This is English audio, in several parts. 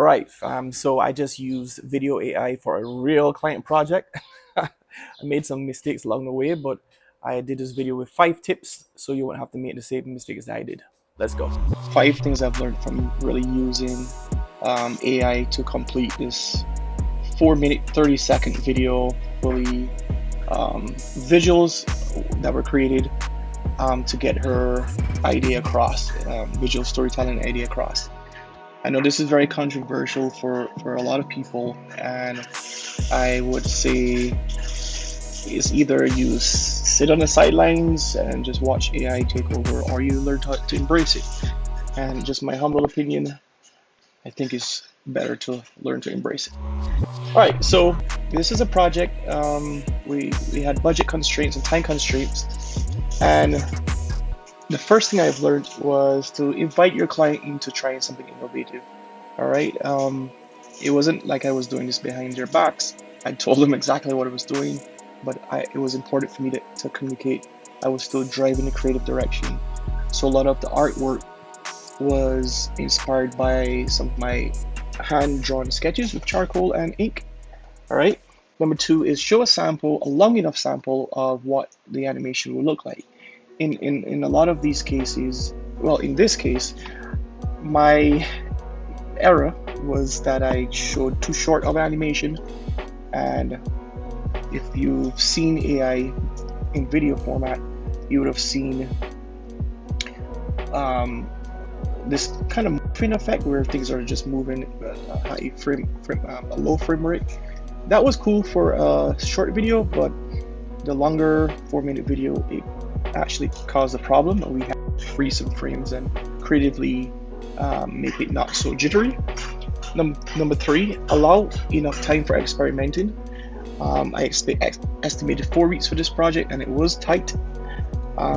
right, so I just used video AI for a real client project. I made some mistakes along the way, but I did this video with 5 tips so you won't have to make the same mistakes that I did. Let's go. 5 things I've learned from really using AI to complete this 4-minute, 30-second video, fully visuals that were created to get her idea across, visual storytelling idea across. I know this is very controversial for a lot of people, and I would say it's either you sit on the sidelines and just watch AI take over, or you learn to embrace it. And just my humble opinion, I think it's better to learn to embrace it. All right, so this is a project. We had budget constraints and time constraints, and the first thing I've learned was to invite your client into trying something innovative. All right, it wasn't like I was doing this behind their backs. I told them exactly what I was doing, but it was important for me to communicate. I was still driving the creative direction. So a lot of the artwork was inspired by some of my hand-drawn sketches with charcoal and ink. All right. Number 2 is show a sample, a long enough sample of what the animation will look like. In a lot of these cases, well, in this case, my error was that I showed too short of animation. And if you've seen AI in video format, you would have seen this kind of morphing effect where things are just moving at a low frame rate. That was cool for a short video, but the longer 4-minute video, it actually caused a problem, and we had to freeze some frames and creatively make it not so jittery. Number 3, allow enough time for experimenting. I estimated 4 weeks for this project, and it was tight.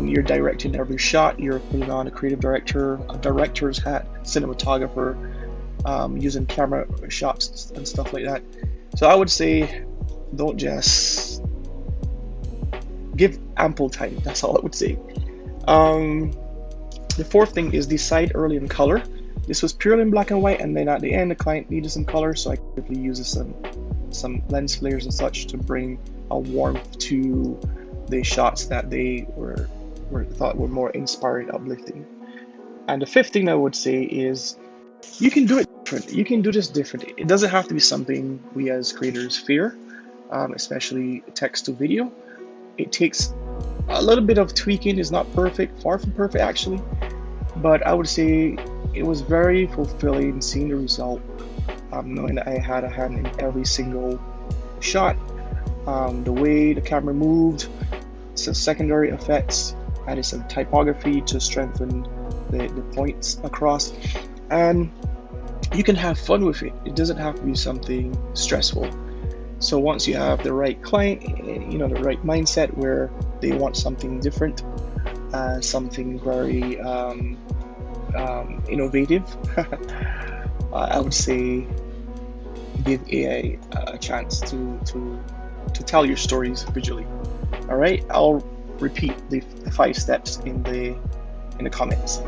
You're directing every shot, you're putting on a creative director, a director's hat, cinematographer, using camera shots and stuff like that. So I would say don't just give ample time. That's all I would say. The 4th thing is decide early on color. This was purely in black and white, and then at the end the client needed some color, so I quickly used some lens flares and such to bring a warmth to the shots that they thought were more inspiring, uplifting. And the 5th thing I would say is you can do it different. You can do this different. It doesn't have to be something we as creators fear, especially text to video. It takes a little bit of tweaking. It's not perfect, far from perfect actually, but I would say it was very fulfilling seeing the result, knowing that I had a hand in every single shot. The way the camera moved, some secondary effects, added some typography to strengthen the points across, and you can have fun with it. It doesn't have to be something stressful. So once you have the right client, the right mindset where they want something different, something very innovative, I would say give AI a chance to tell your stories visually. All right, I'll repeat the 5 steps in the comments.